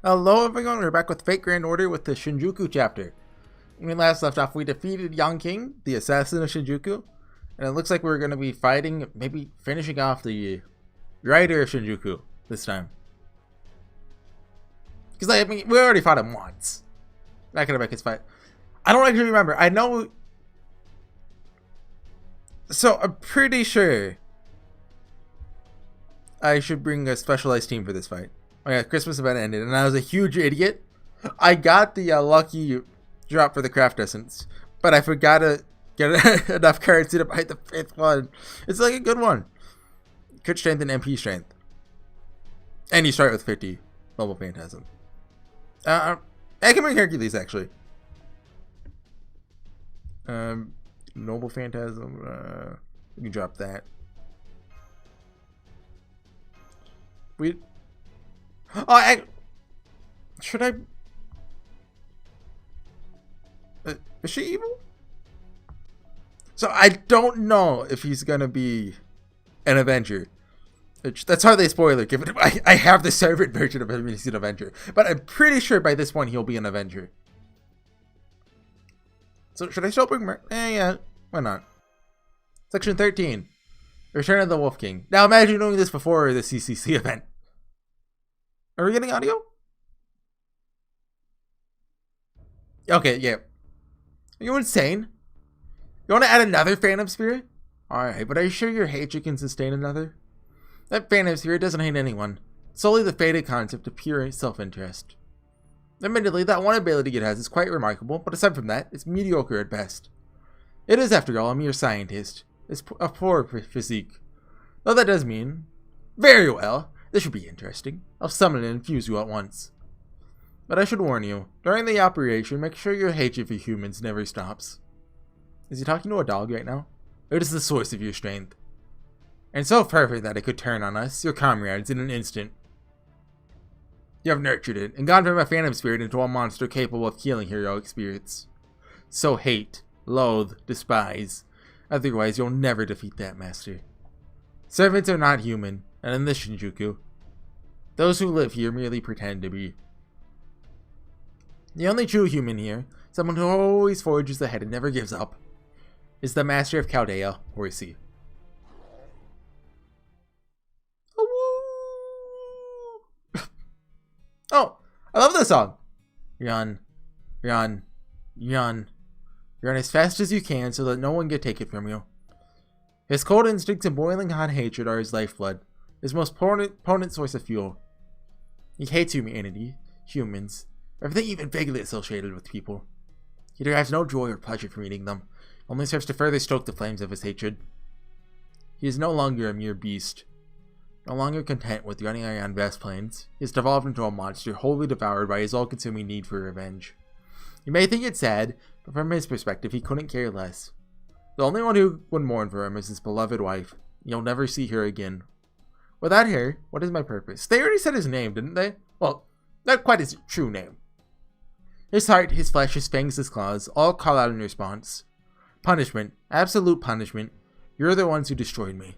Hello everyone, we're back with Fate Grand Order with the Shinjuku chapter. When we last left off, we defeated Yang King, the assassin of Shinjuku, and it looks like we're going to be fighting, maybe finishing off the writer of Shinjuku this time. Because, I mean, we already fought him once. Not going to make us fight. I don't actually remember. I know... So, I'm pretty sure I should bring a specialized team for this fight. Oh yeah, Christmas event ended, and I was a huge idiot. I got the lucky drop for the craft essence, but I forgot to get enough currency to buy the 5th one. It's like a good one. Crit strength and MP strength. And you start with 50 Noble Phantasm. I can bring Hercules, actually. Noble Phantasm, we can drop that. Should I? Is she evil? So I don't know if he's gonna be an Avenger. That's hardly a spoiler, given I have the servant version of him as an Avenger, but I'm pretty sure by this point he'll be an Avenger. So should I still bring yeah, why not? Section 13, Return of the Wolf King. Now imagine doing this before the CCC event. Are we getting audio? Okay, yeah. Are you insane? You want to add another Phantom Spirit? Alright, but are you sure your hatred can sustain another? That Phantom Spirit doesn't hate anyone. Solely the faded concept of pure self-interest. Admittedly, that one ability it has is quite remarkable, but aside from that, it's mediocre at best. It is, after all, a mere scientist. It's a poor physique. Though that does mean... Very well. This should be interesting. I'll summon and infuse you at once. But I should warn you, during the operation, make sure your hatred for humans never stops. Is he talking to a dog right now? It is the source of your strength. And so perfect that it could turn on us, your comrades, in an instant. You have nurtured it, and gone from a phantom spirit into a monster capable of killing heroic spirits. So hate, loathe, despise. Otherwise, you'll never defeat that master. Servants are not human. And in this Shinjuku, those who live here merely pretend to be. The only true human here, someone who always forges ahead and never gives up, is the master of Chaldea, Horsey. Oh, I love this song. Run, run, run. Run as fast as you can so that no one can take it from you. His cold instincts and boiling hot hatred are his lifeblood. His most potent source of fuel. He hates humanity, humans, everything even vaguely associated with people. He derives no joy or pleasure from eating them, only serves to further stoke the flames of his hatred. He is no longer a mere beast, no longer content with running around vast plains. He has devolved into a monster wholly devoured by his all-consuming need for revenge. You may think it sad, but from his perspective he couldn't care less. The only one who would mourn for him is his beloved wife. You'll never see her again. Without her, what is my purpose? They already said his name, didn't they? Well, not quite his true name. His heart, his flesh, his fangs, his claws, all call out in response. Punishment, absolute punishment. You're the ones who destroyed me.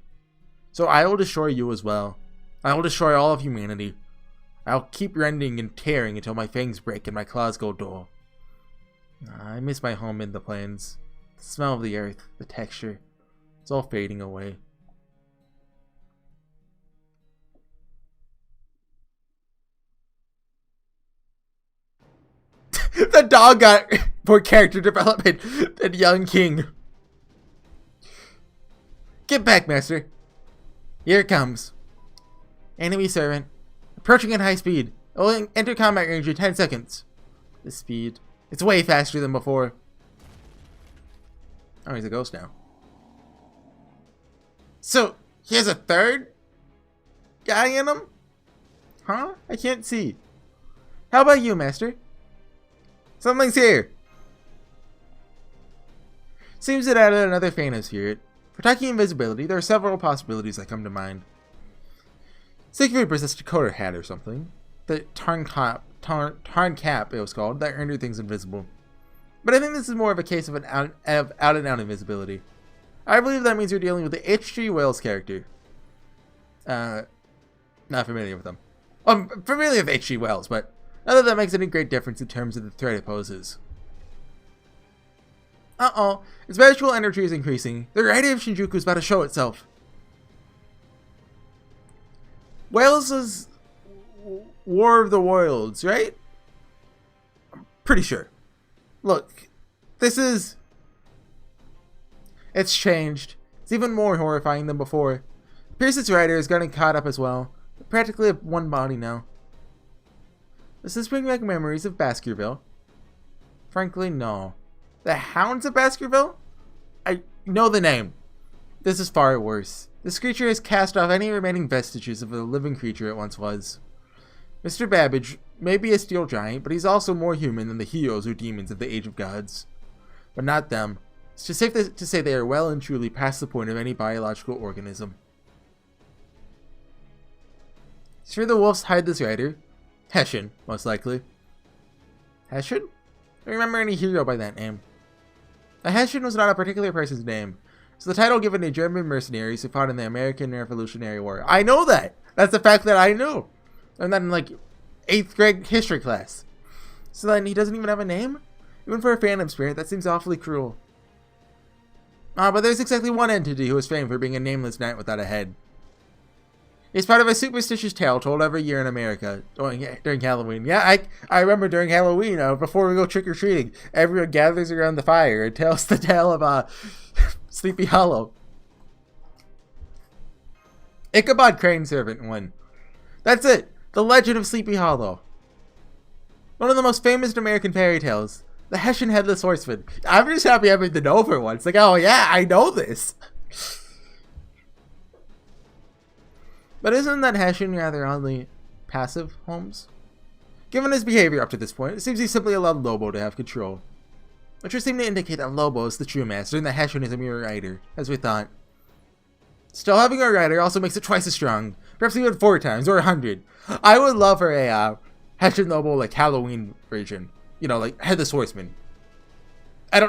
So I will destroy you as well. I will destroy all of humanity. I'll keep rending and tearing until my fangs break and my claws go dull. I miss my home in the plains. The smell of the earth, the texture. It's all fading away. The dog got more character development than Young King. Get back, master. Here it comes. Enemy servant. Approaching at high speed. It will enter combat range in 10 seconds. The speed. It's way faster than before. Oh, he's a ghost now. So, he has a third guy in him? Huh? I can't see. How about you, master? Something's here. Seems it added another Phantom Spirit. For attacking invisibility, there are several possibilities that come to mind. Siegfried possessed a coder hat or something. The Tarn Cap it was called, that rendered things invisible. But I think this is more of a case of out and out invisibility. I believe that means you're dealing with the H.G. Wells character. Not familiar with them. I'm familiar with H.G. Wells, but Not that that makes any great difference in terms of the threat it poses. Uh-oh, its spiritual energy is increasing. The variety of Shinjuku is about to show itself. Wales is War of the Worlds, right? I'm pretty sure. Look, this is... It's changed. It's even more horrifying than before. Pierce's rider is getting caught up as well. They're practically one body now. Does this bring back memories of Baskerville? Frankly, no. The Hounds of Baskerville? I know the name. This is far worse. This creature has cast off any remaining vestiges of the living creature it once was. Mr. Babbage may be a steel giant, but he's also more human than the heroes or demons of the Age of Gods. But not them. It's just safe to say they are well and truly past the point of any biological organism. Sure, the wolves hide this rider. Hessian, most likely. Hessian? I don't remember any hero by that name. A Hessian was not a particular person's name. It's the title given to German mercenaries who fought in the American Revolutionary War. I know that! That's the fact that I knew! And then, like, 8th grade history class. So then he doesn't even have a name? Even for a phantom spirit, that seems awfully cruel. But there's exactly one entity who is famed for being a nameless knight without a head. He's part of a superstitious tale told every year in America during Halloween. Yeah, I remember during Halloween, before we go trick-or-treating, everyone gathers around the fire and tells the tale of Sleepy Hollow. Ichabod Crane Servant 1. That's it. The Legend of Sleepy Hollow. One of the most famous American fairy tales. The Hessian Headless Horseman. I'm just happy having to know for once. Like, oh yeah, I know this. But isn't that Hessian rather oddly passive, Holmes? Given his behavior up to this point, it seems he simply allowed Lobo to have control. Which would seem to indicate that Lobo is the true master and that Hessian is a mere rider, as we thought. Still, having a rider also makes it twice as strong. Perhaps even 4 times, or 100. I would love for a Hessian Lobo, like, Halloween version. You know, like, Headless Horseman.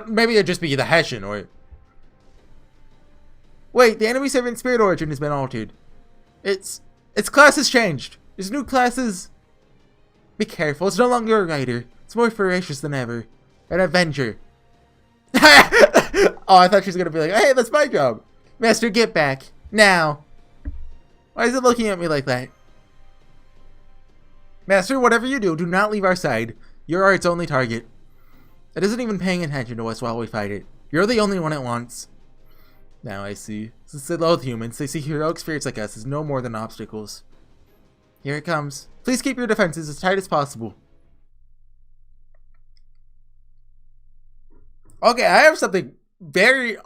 Maybe it'd just be the Hessian, or... Wait, the enemy servant spirit origin has been altered. Its class has changed. There's new classes. Be careful, it's no longer a rider. It's more ferocious than ever. An avenger. Oh, I thought she was gonna be like, hey, that's my job. Master, get back. Now. Why is it looking at me like that? Master, whatever you do, do not leave our side. You are its only target. It isn't even paying attention to us while we fight it. You're the only one it wants. Now I see. Since they loathe humans, they see heroic spirits like us as no more than obstacles. Here it comes. Please keep your defenses as tight as possible. Okay, I have something very,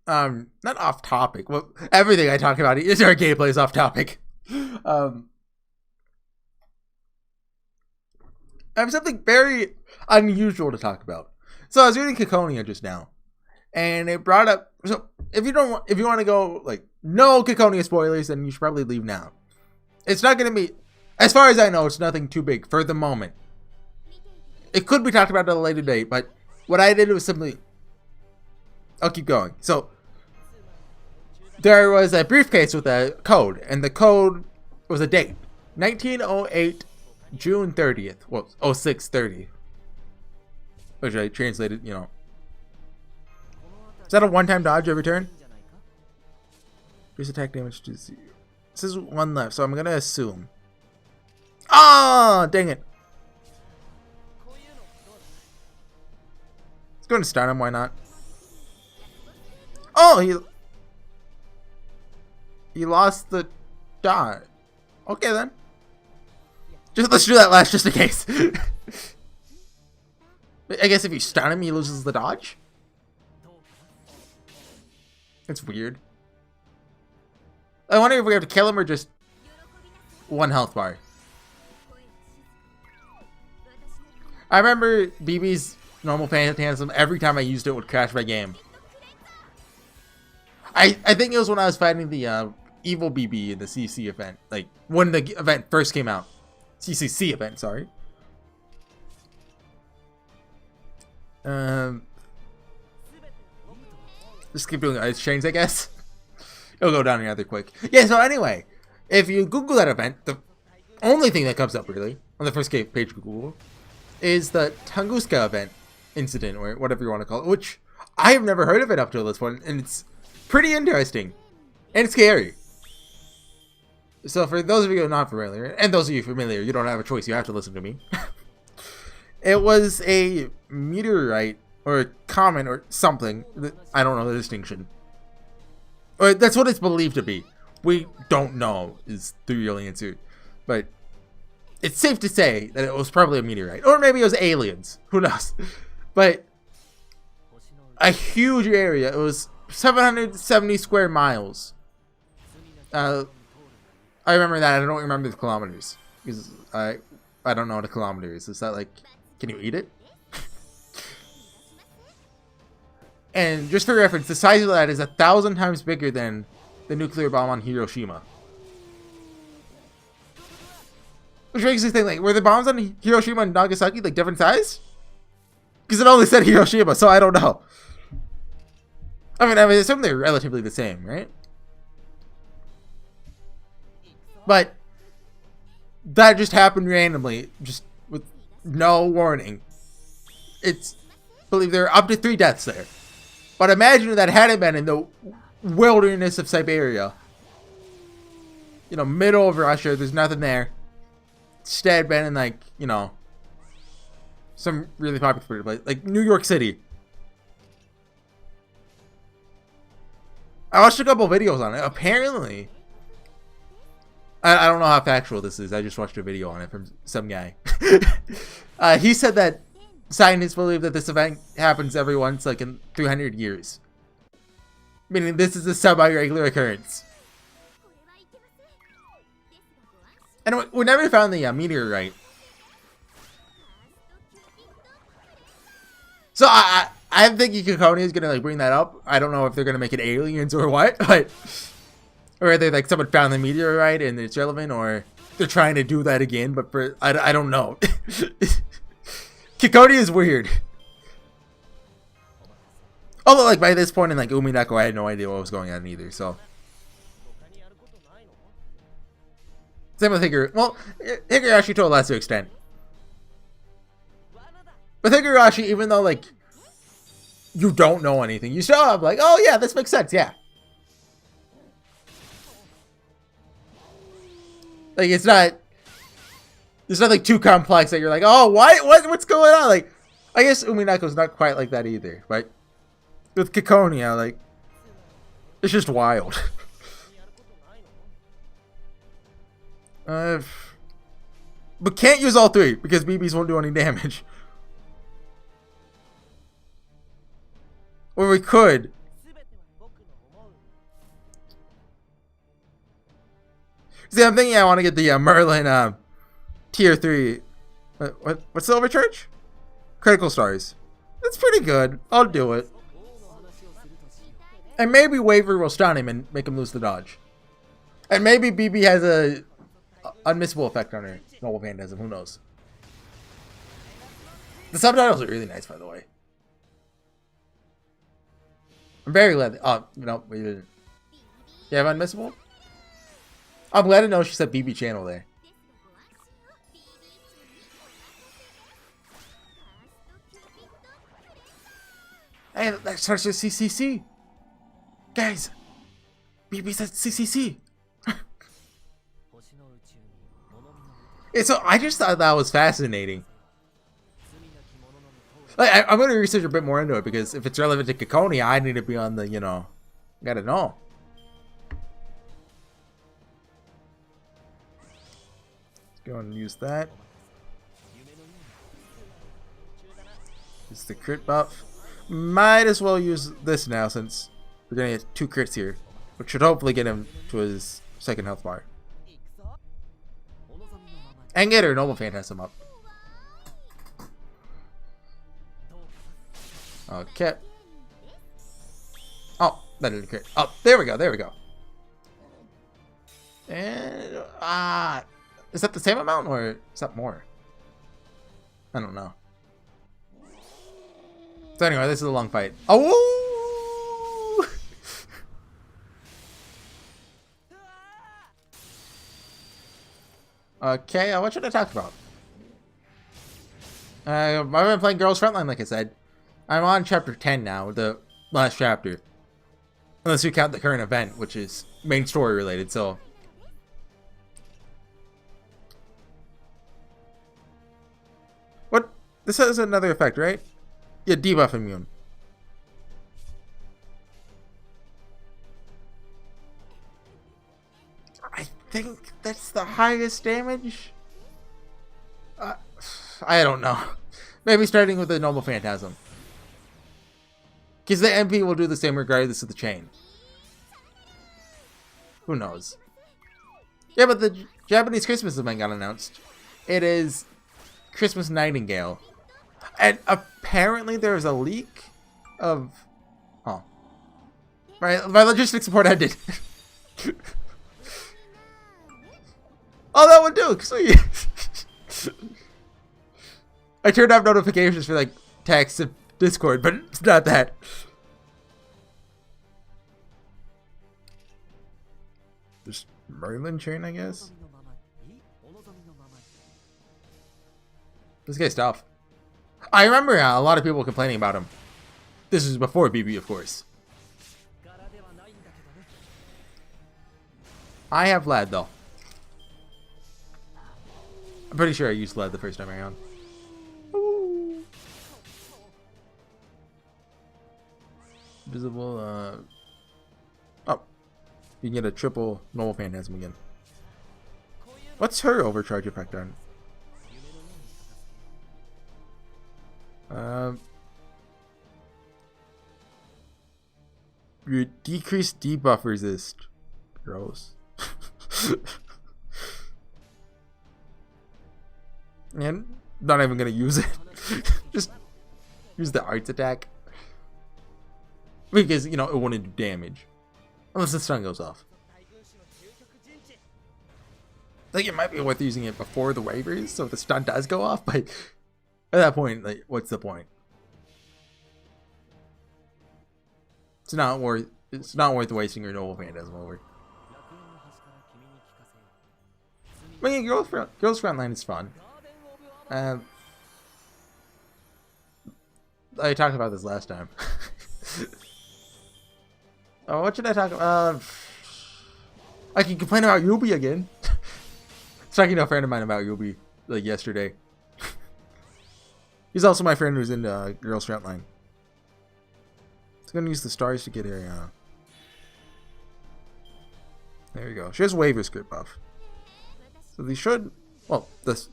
not off topic. Well, everything I talk about is our gameplay is off topic. I have something very unusual to talk about. So I was reading Kikonia just now, and it brought up. So if you want to go like no Kikonia spoilers, then you should probably leave now. It's not going to be, as far as I know, it's nothing too big for the moment. It could be talked about at a later date, but what I did was simply. I'll keep going. So there was a briefcase with a code, and the code was a date, 1908. June 30th. Well, 06/30. Which I translated, you know. Is that a one-time dodge every turn? Increase attack damage to 0. This is one left, so I'm gonna assume. Ah, dang it. Let's go and stun him, why not? Oh, he lost the dodge. Okay then. Let's do that last just in case. I guess if you stun him, he loses the dodge. It's weird. I wonder if we have to kill him or just 1 health bar. I remember BB's normal phantasm every time I used it would crash my game. I think it was when I was fighting the evil BB in the CC event. Like, when the event first came out. CCC event, sorry. Just keep doing ice chains, I guess. It'll go down rather quick. Yeah, so anyway, if you Google that event, the only thing that comes up, really, on the first page of Google, is the Tunguska event incident, or whatever you want to call it, which I have never heard of it up till this point, and it's pretty interesting and scary. So for those of you not familiar, and those of you familiar, you don't have a choice, you have to listen to me. It was a meteorite, or a comet, or something. I don't know the distinction. Or that's what it's believed to be. We don't know is the real answer. But it's safe to say that it was probably a meteorite. Or maybe it was aliens. Who knows? But a huge area. It was 770 square miles. I remember that. I don't remember the kilometers. Because I don't know what a kilometer is. Is that like... Can you eat it? And just for reference, the size of that is 1,000 times bigger than the nuclear bomb on Hiroshima. Which makes me think, like, were the bombs on Hiroshima and Nagasaki, like, different size? Because it only said Hiroshima, so I don't know. I mean, I assume they're relatively the same, right? But that just happened randomly, just with no warning. It's believed there are up to 3 deaths there. But imagine if that hadn't been in the wilderness of Siberia. You know, middle of Russia, there's nothing there. Instead been in, like, you know, some really popular place, like New York City. I watched a couple videos on it. Apparently, I don't know how factual this is. I just watched a video on it from some guy. He said that scientists believe that this event happens every once, like, in 300 years. Meaning this is a semi-regular occurrence. And we never found the meteorite. So I'm thinking Kikoni is gonna, like, bring that up. I don't know if they're gonna make it aliens or what, but... Or whether, like, someone found the meteorite and it's relevant, or they're trying to do that again, but for... I don't know. Kikoni is weird. Although, like, by this point in, like, Umineko, I had no idea what was going on either, so... Same with Higurashi. Well, Higurashi to a lesser extent. With Higurashi, even though, like, you don't know anything, you still have, like, oh yeah, this makes sense, yeah. Like, it's not like too complex that you're like, oh, what's going on? Like, I guess Umineko's not quite like that either, but with Kikonia, like, it's just wild. But can't use all 3 because BBs won't do any damage. Or we could. See, I'm thinking I want to get the Merlin tier 3. What's Silver Church? Critical stars. That's pretty good. I'll do it. And maybe Waver will stun him and make him lose the dodge. And maybe BB has a unmissable effect on her. Noble Phantasm, who knows? The subtitles are really nice, by the way. I'm very glad. Oh, no, we didn't. You have unmissable? I'm glad to know she said BB channel there. Hey, that starts with CCC. Guys, BB said CCC. So I just thought that was fascinating. Like, I'm going to research a bit more into it because if it's relevant to Kikonia, I need to be on the, you know, gotta know. Let's go and use that. It's the crit buff. Might as well use this now since we're going to get 2 crits here, which should hopefully get him to his 2nd health bar. And get her Noble Phantasm up. Okay. Oh, that didn't crit. Oh, there we go, there we go. And, is that the same amount or is that more? I don't know. So anyway, this is a long fight. Oh! Okay, what should I talk about? I've been playing Girls Frontline, like I said. I'm on chapter 10 now, the last chapter. Unless you count the current event, which is main story related, so. What? This has another effect, right? Yeah, debuff immune. I think that's the highest damage. I don't know. Maybe starting with the normal phantasm. Because the MP will do the same regardless of the chain. Who knows? Yeah, but the Japanese Christmas event got announced. It is Christmas Nightingale. And apparently there's a leak of... Oh. My logistics support ended. Oh, that would do. Sweet. I turned off notifications for like text and Discord, but it's not that. Just Merlin chain, I guess. This guy's tough. I remember a lot of people complaining about him. This is before BB, of course. I have lead though. I'm pretty sure I used lead the first time around. Ooh. Visible, oh. You can get a triple normal phantasm again. What's her overcharge effect on? Your decreased debuff resist. Gross. And not even gonna use it. Just use the arts attack. Because, you know, it wouldn't do damage. Unless the stun goes off. I think it might be worth using it before the waivers, so if the stun does go off, but at that point, like, what's the point? It's not worth wasting your noble phantasm over. But yeah, Girls Frontline is fun. I talked about this last time. Oh, what should I talk about? I can complain about Yubi again. I was talking to a friend of mine about Yubi like yesterday. He's also my friend who's in Girls Frontline. He's gonna use the stars to get a. There we go. She has waiver script buff, so these should. Well, this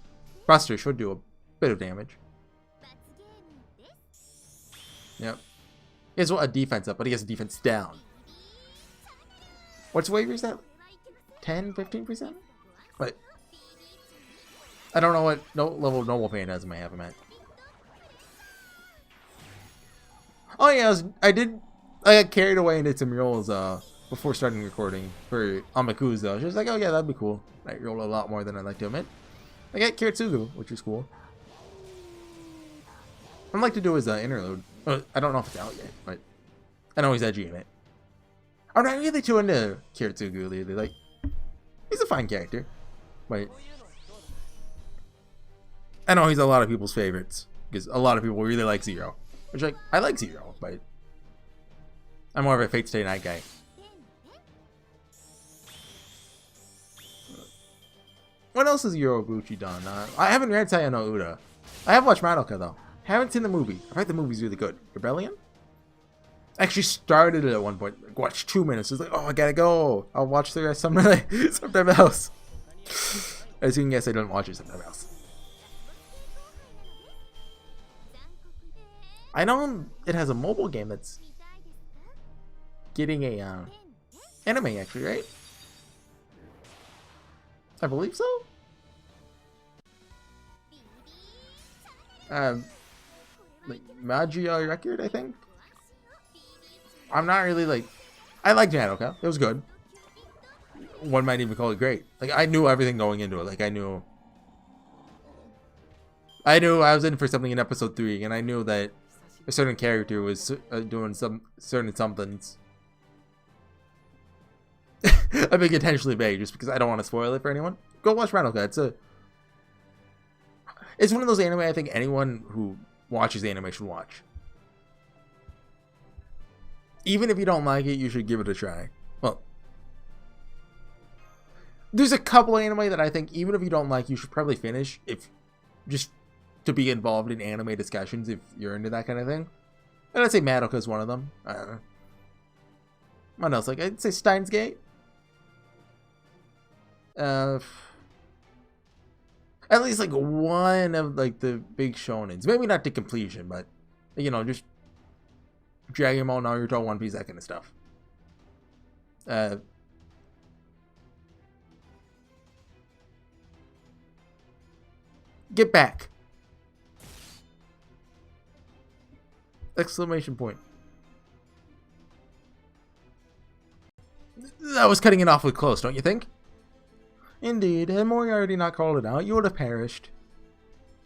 Buster should do a bit of damage. Yep. He has a defense up, but he has a defense down. What's waivers that? 10, 15%? But I don't know what level normal phantasm I have him at. Oh yeah, I got carried away and did some rolls before starting recording for Amakusa. She was like, oh yeah, that'd be cool. I rolled a lot more than I'd like to admit. I got Kiritsugu, which is cool. I'd like to do his interlude. I don't know if it's out yet, but I know he's edgy in it. I'm not really too into Kiritsugu lately. Like, he's a fine character, but I know he's a lot of people's favorites because a lot of people really like Zero. Which, like, I like Zero, but I'm more of a Fate Stay Night guy. What else has Yorobuchi done? I haven't read Saya no Uda. I have watched Madoka though. Haven't seen the movie. I've heard the movie's really good. Rebellion? I actually started it at one point. Like, watched 2 minutes. I was like, oh, I gotta go. I'll watch the rest sometime else. As you can guess, I didn't watch it sometime else. I know it has a mobile game that's getting a anime actually, right? I believe so. Like Magia Record, I think. I'm not really like. I like Madoka. It was good. One might even call it great. Like I knew everything going into it. Like I knew I was in for something in episode 3, and I knew that a certain character was doing some certain somethings. I'm being intentionally vague just because I don't want to spoil it for anyone. Go watch Madoka. It's one of those anime I think anyone who watches anime should watch. Even if you don't like it, you should give it a try. Well, there's a couple anime that I think even if you don't like, you should probably finish if just to be involved in anime discussions if you're into that kind of thing. And I'd say Madoka is one of them. I don't know. What else? Like, I'd say Steins Gate. At least like one of like the big shonens. Maybe not to completion, but you know, just Dragon Ball, Naruto, One Piece, that kind of stuff. Get back! Exclamation point. That was cutting it awfully close, don't you think? Indeed, had Moriarty not called it out, you would have perished.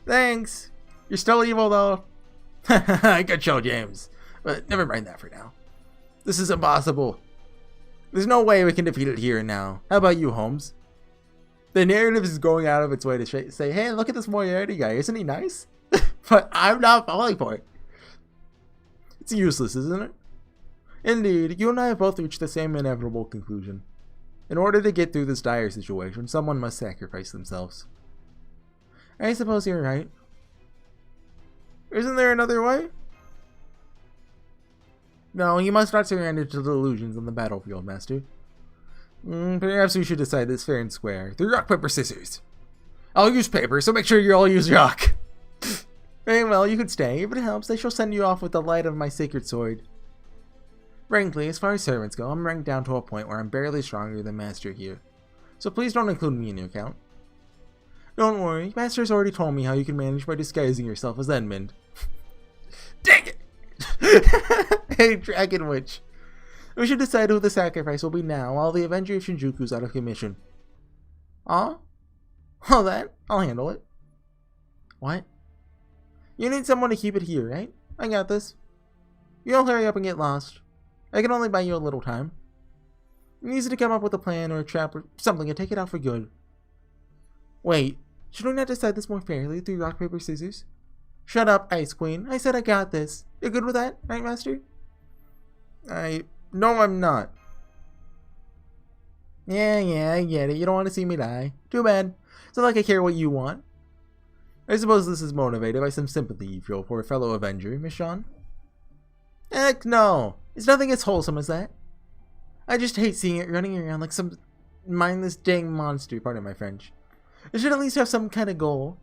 Thanks! You're still evil, though. Good show, James. But never mind that for now. This is impossible. There's no way we can defeat it here and now. How about you, Holmes? The narrative is going out of its way to say, hey, look at this Moriarty guy. Isn't he nice? But I'm not falling for it. It's useless, isn't it? Indeed, you and I have both reached the same inevitable conclusion. In order to get through this dire situation, someone must sacrifice themselves. I suppose you're right. Isn't there another way? No, you must not surrender to delusions on the battlefield, Master. Perhaps we should decide this fair and square. Through rock, paper, scissors. I'll use paper, so make sure you all use rock. Very well, you could stay. If it helps, I shall send you off with the light of my sacred sword. Frankly, as far as servants go, I'm ranked down to a point where I'm barely stronger than Master here. So please don't include me in your count. Don't worry, Master's already told me how you can manage by disguising yourself as Edmund. Dang it! Hey, Dragon Witch. We should decide who the sacrifice will be now, while the Avenger of Shinjuku's out of commission. Aw? All that? I'll handle it. What? You need someone to keep it here, right? I got this. You'll hurry up and get lost. I can only buy you a little time. Easy to come up with a plan or a trap or something and take it out for good. Wait, should we not decide this more fairly through rock, paper, scissors? Shut up, Ice Queen. I said I got this. You're good with that, right, Master? No, I'm not. Yeah, I get it. You don't want to see me die. Too bad. It's not like I care what you want. I suppose this is motivated by some sympathy you feel for a fellow Avenger, Miss Jeanne? Heck no! It's nothing as wholesome as that. I just hate seeing it running around like some mindless dang monster, pardon my French. It should at least have some kind of goal.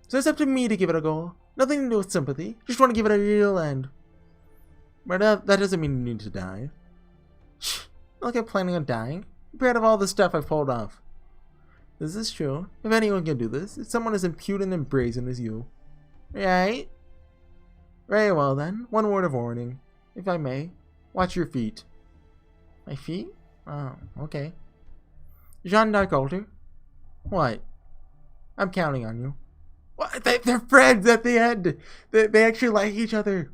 So it's up to me to give it a goal. Nothing to do with sympathy. Just want to give it a real end. But that doesn't mean you need to die. Shh. Not like I'm planning on dying. I'm proud of all the stuff I've pulled off. This is true. If anyone can do this, it's someone as impudent and brazen as you. Right? Very well then. One word of warning. If I may. Watch your feet. My feet? Oh, okay. Jeanne Alter. What? I'm counting on you. What? They're friends at the end. They actually like each other.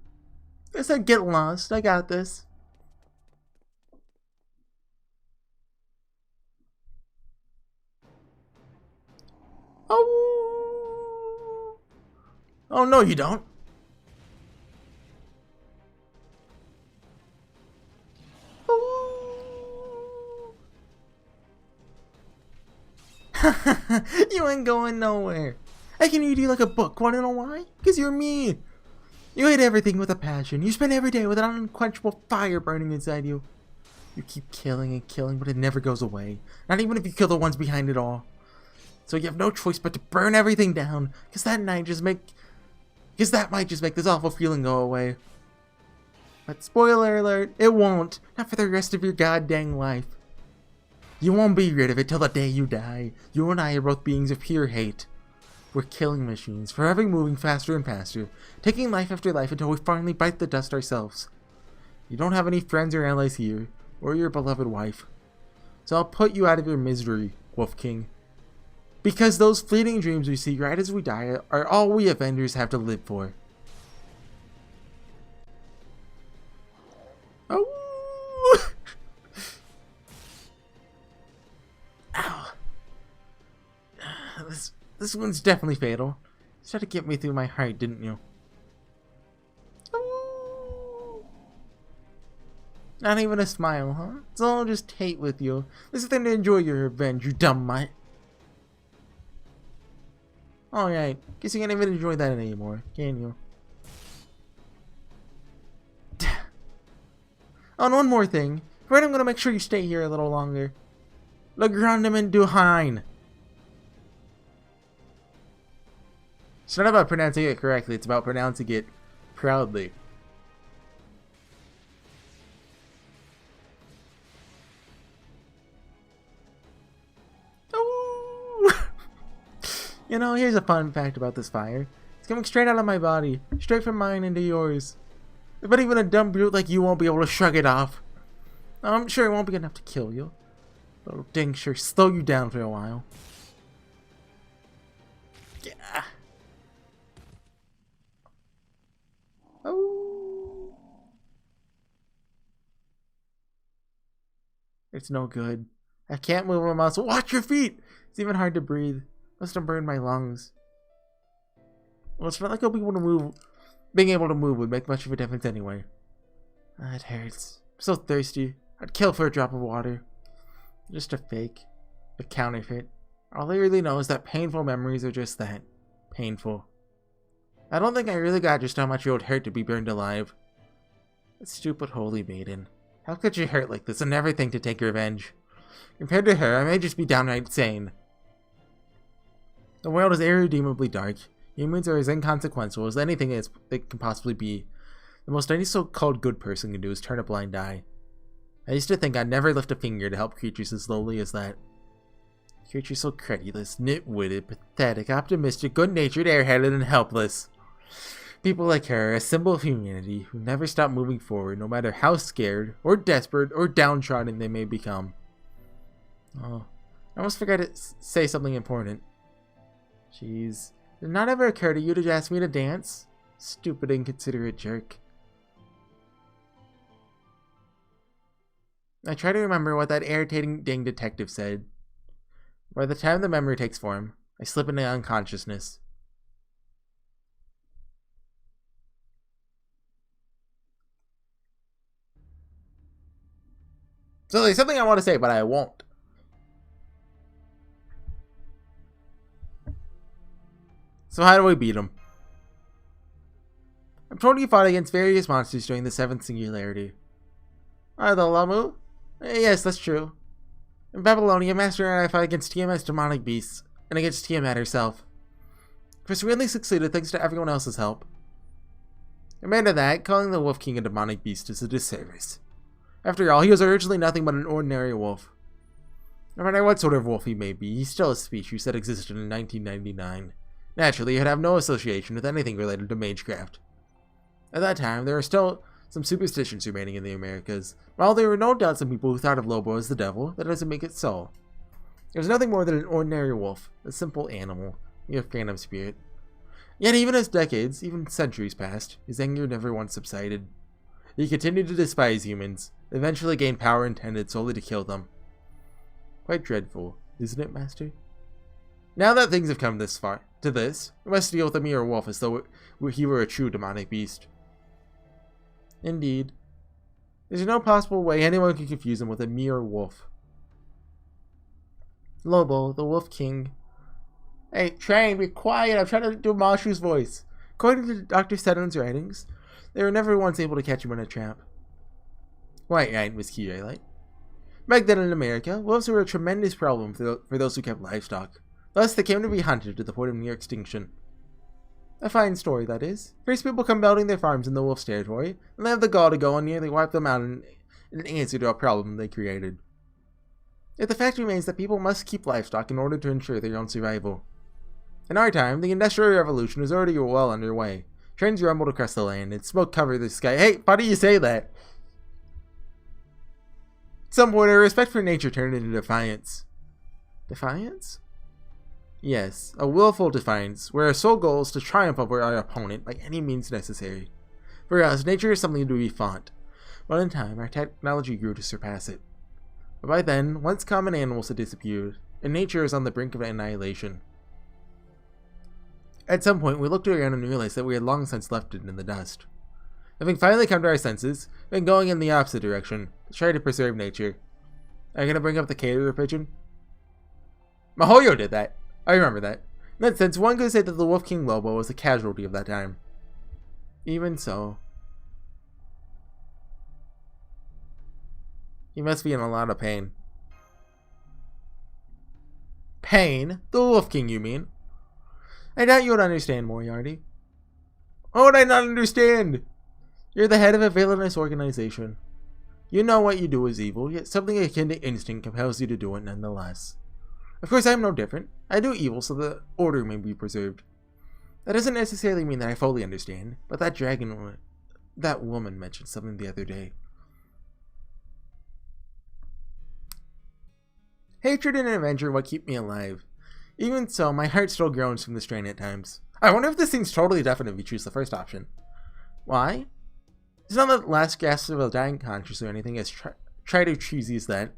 I said get lost. I got this. Oh. Oh no, you don't. You ain't going nowhere. I can read you like a book. Wanna know why? Because you're me. You hate everything with a passion. You spend every day with an unquenchable fire burning inside you. You keep killing and killing, but it never goes away. Not even if you kill the ones behind it all. So you have no choice but to burn everything down, because that might just make this awful feeling go away. But spoiler alert, it won't. Not for the rest of your goddamn life. You won't be rid of it till the day you die. You and I are both beings of pure hate. We're killing machines, forever moving faster and faster, taking life after life until we finally bite the dust ourselves. You don't have any friends or allies here, or your beloved wife. So I'll put you out of your misery, Wolf King. Because those fleeting dreams we see right as we die are all we Avengers have to live for. Oh! Ow. This This wound's definitely fatal. You tried to get me through my heart, didn't you? Not even a smile, huh? It's all just hate with you. There's nothing to enjoy your revenge, you dumb mutt. Alright, guess you can't even enjoy that anymore, can you? Oh, and one more thing. Right, I'm gonna make sure you stay here a little longer. Le Grandement du Hein. It's not about pronouncing it correctly, it's about pronouncing it proudly. You know, here's a fun fact about this fire. It's coming straight out of my body, straight from mine into yours. But even a dumb brute like you won't be able to shrug it off. I'm sure it won't be enough to kill you, but it'll dang sure slow you down for a while. Yeah. Oh. It's no good. I can't move my muscle. Watch your feet! It's even hard to breathe. Must have burned my lungs. Well, it's not like being able to move would make much of a difference anyway. It hurts. I'm so thirsty. I'd kill for a drop of water. Just a fake. A counterfeit. All I really know is that painful memories are just that. Painful. I don't think I really got just how much it would hurt to be burned alive. That stupid holy maiden. How could she hurt like this and never think to take revenge? Compared to her, I may just be downright sane. The world is irredeemably dark. Humans are as inconsequential as anything it can possibly be. The most any so-called good person can do is turn a blind eye. I used to think I'd never lift a finger to help creatures as lowly as that. Creatures so credulous, nit-witted, pathetic, optimistic, good-natured, airheaded, and helpless. People like her are a symbol of humanity who never stop moving forward no matter how scared, or desperate, or downtrodden they may become. Oh, I almost forgot to say something important. Jeez, did it not ever occur to you to ask me to dance? Stupid, inconsiderate jerk. I try to remember what that irritating dang detective said. By the time the memory takes form, I slip into unconsciousness. So there's something I want to say, but I won't. So how do we beat him? I'm told you fought against various monsters during the 7th Singularity. Are the Lamu? Yes, that's true. In Babylonia, Master and I fought against Tiamat's demonic beasts, and against Tiamat herself. Chris really succeeded thanks to everyone else's help. Compared to that, calling the Wolf King a demonic beast is a disservice. After all, he was originally nothing but an ordinary wolf. No matter what sort of wolf he may be, he's still a species that existed in 1999. Naturally, he'd have no association with anything related to magecraft. At that time, there were still some superstitions remaining in the Americas. While there were no doubt some people who thought of Lobo as the devil, that doesn't make it so. It was nothing more than an ordinary wolf, a simple animal, mere phantom spirit. Yet even as decades, even centuries passed, his anger never once subsided. He continued to despise humans, eventually gained power intended solely to kill them. Quite dreadful, isn't it, Master? Now that things have come this far, we must deal with a mere wolf as though he were a true demonic beast. Indeed. There's no possible way anyone could confuse him with a mere wolf. Lobo, the Wolf King. Hey, Train, be quiet, I'm trying to do Mashu's voice. According to Dr. Seddon's writings, they were never once able to catch him in a trap. Quite right, Miss Kiraylight. Back then in America, wolves were a tremendous problem for those who kept livestock. Thus, they came to be hunted to the point of near extinction. A fine story, that is. First people come building their farms in the wolf's territory, and they have the gall to go and nearly wipe them out in answer to a problem they created. Yet the fact remains that people must keep livestock in order to ensure their own survival. In our time, the Industrial Revolution is already well underway. Trains rumbled across the land, and smoke covered the sky. Hey, why do you say that? At some point, our respect for nature turned into defiance. Defiance? Yes, a willful defiance, where our sole goal is to triumph over our opponent by any means necessary. For us, nature is something to be fought, but in time, our technology grew to surpass it. But by then, once common animals had disappeared, and nature is on the brink of annihilation. At some point, we looked around and realized that we had long since left it in the dust. Having finally come to our senses, we've been going in the opposite direction, to try to preserve nature. Are you gonna bring up the caterer pigeon? Mihoyo did that. I remember that. In that sense, one could say that the Wolf King Lobo was a casualty of that time. Even so, he must be in a lot of pain. Pain? The Wolf King, you mean? I doubt you would understand, Moriarty. What would I not understand? You're the head of a villainous organization. You know what you do is evil, yet something akin to instinct compels you to do it nonetheless. Of course, I'm no different. I do evil so the order may be preserved. That doesn't necessarily mean that I fully understand, but that woman mentioned something the other day. Hatred and adventure are what keep me alive. Even so, my heart still groans from the strain at times. I wonder if this seems totally definite if you choose the first option. Why? It's not the last gasp of a dying conscience or anything as try to cheesy as that.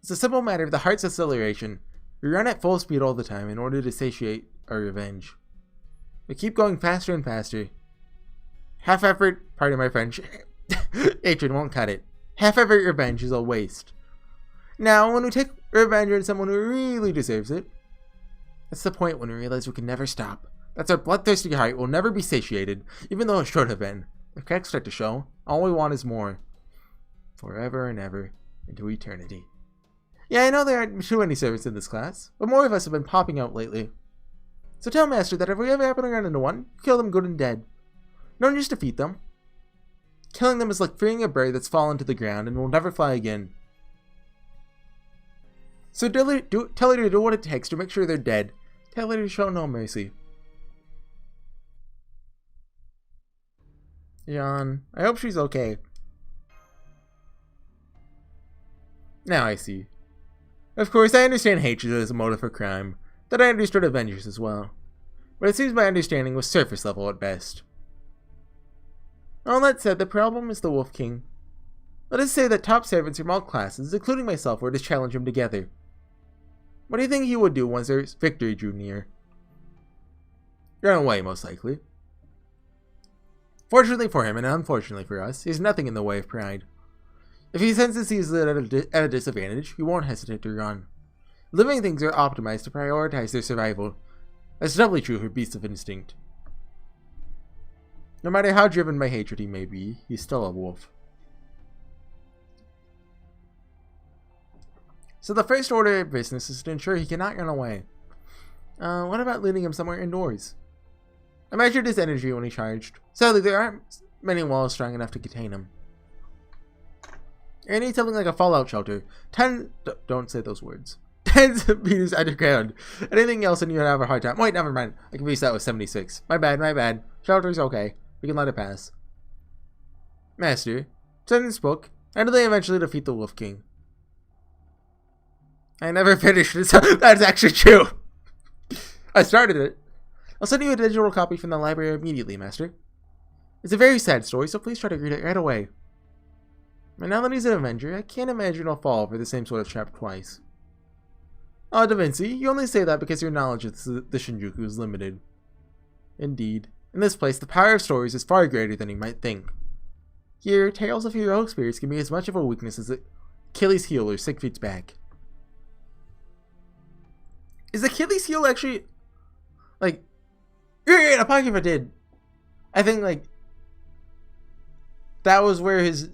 It's a simple matter of the heart's acceleration. We run at full speed all the time in order to satiate our revenge. We keep going faster and faster. Half effort, pardon my French, hatred won't cut it. Half effort revenge is a waste. Now, when we take revenge on someone who really deserves it, that's the point when we realize we can never stop. That's our bloodthirsty heart will never be satiated, even though it should have been. The cracks start to show. All we want is more. Forever and ever, into eternity. Yeah, I know there aren't too many servants in this class, but more of us have been popping out lately. So tell Master that if we ever happen to run into one, kill them good and dead. Don't just defeat them. Killing them is like freeing a bird that's fallen to the ground and will never fly again. So tell her to do what it takes to make sure they're dead. Tell her to show no mercy. Jeanne, I hope she's okay. Now I see. Of course, I understand hatred as a motive for crime, that I understood Avengers as well. But it seems my understanding was surface level at best. All that said, the problem is the Wolf King. Let us say that top servants from all classes, including myself, were to challenge him together. What do you think he would do once their victory drew near? Run away, most likely. Fortunately for him, and unfortunately for us, he has nothing in the way of pride. If he senses he is at a disadvantage, he won't hesitate to run. Living things are optimized to prioritize their survival. That's doubly true for beasts of instinct. No matter how driven by hatred he may be, he's still a wolf. So the first order of business is to ensure he cannot run away. What about leading him somewhere indoors? I measured his energy when he charged. Sadly, there aren't many walls strong enough to contain him. I need something like a fallout shelter. Don't say those words. 10 meters underground. Anything else and you'd have a hard time. Wait, never mind. I confused that with 76. My bad. Shelter's okay. We can let it pass. Master, send this book. How do they eventually defeat the Wolf King? I never finished it, so that's actually true. I started it. I'll send you a digital copy from the library immediately, Master. It's a very sad story, so please try to read it right away. And now that he's an Avenger, I can't imagine he'll fall for the same sort of trap twice. Oh, Da Vinci, you only say that because your knowledge of the Shinjuku is limited. Indeed. In this place, the power of stories is far greater than you might think. Here, tales of heroic spirits can be as much of a weakness as Achilles' heel or Siegfried's back. Is Achilles' heel actually... like... Yeah, Apocrypha did. I think, like... that was where his...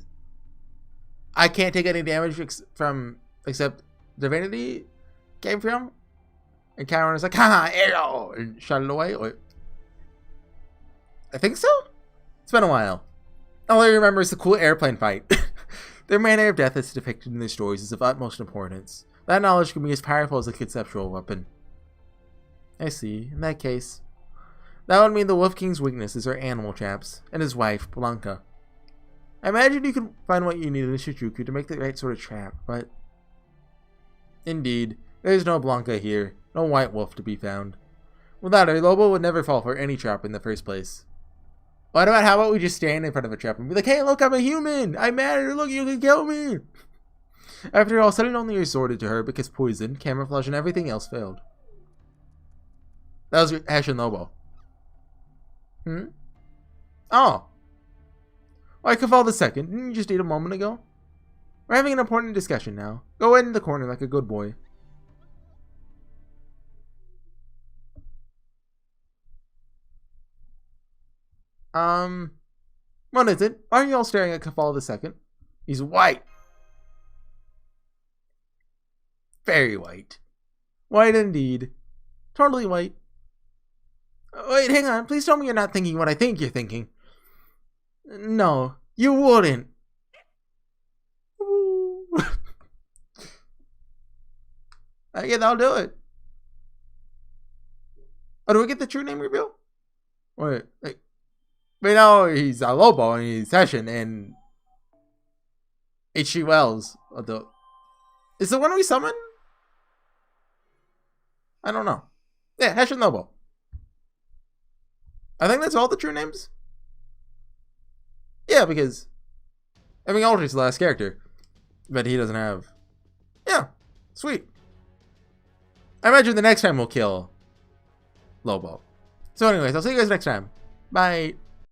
I can't take any damage from... except divinity came from. And Chiron was like, ha, arrow! And shot it away. Or... I think so? It's been a while. All I remember is the cool airplane fight. Their manner of death as depicted in their stories is of utmost importance. That knowledge can be as powerful as a conceptual weapon. I see. In that case, that would mean the Wolf King's weaknesses are animal traps, and his wife, Blanca. I imagine you could find what you need in Shinjuku to make the right sort of trap, but... Indeed, there's no Blanca here, no white wolf to be found. Without her, Lobo would never fall for any trap in the first place. How about we just stand in front of a trap and be like, hey, look, I'm a human! I matter! Look, you can kill me! After all, Sudden only resorted to her because poison, camouflage, and everything else failed. That was Ash and Lobo. Hmm? Oh. Why Kafal the second? Didn't you just eat a moment ago? We're having an important discussion now. Go in the corner like a good boy. What is it? Why are you all staring at Kafal the second? He's white. Very white. White indeed. Totally white. Wait, hang on. Please tell me you're not thinking what I think you're thinking. No, you wouldn't. Yeah, that'll do it. Oh, do we get the true name reveal? Wait. Wait, no, he's a Lobo and he's Hessian and H.G. Wells. Is the one we summon? I don't know. Yeah, Hessian Lobo. I think that's all the true names. Yeah, because I mean, Alter's the last character, but he doesn't have. Yeah, sweet. I imagine the next time we'll kill Lobo. So anyways, I'll see you guys next time. Bye.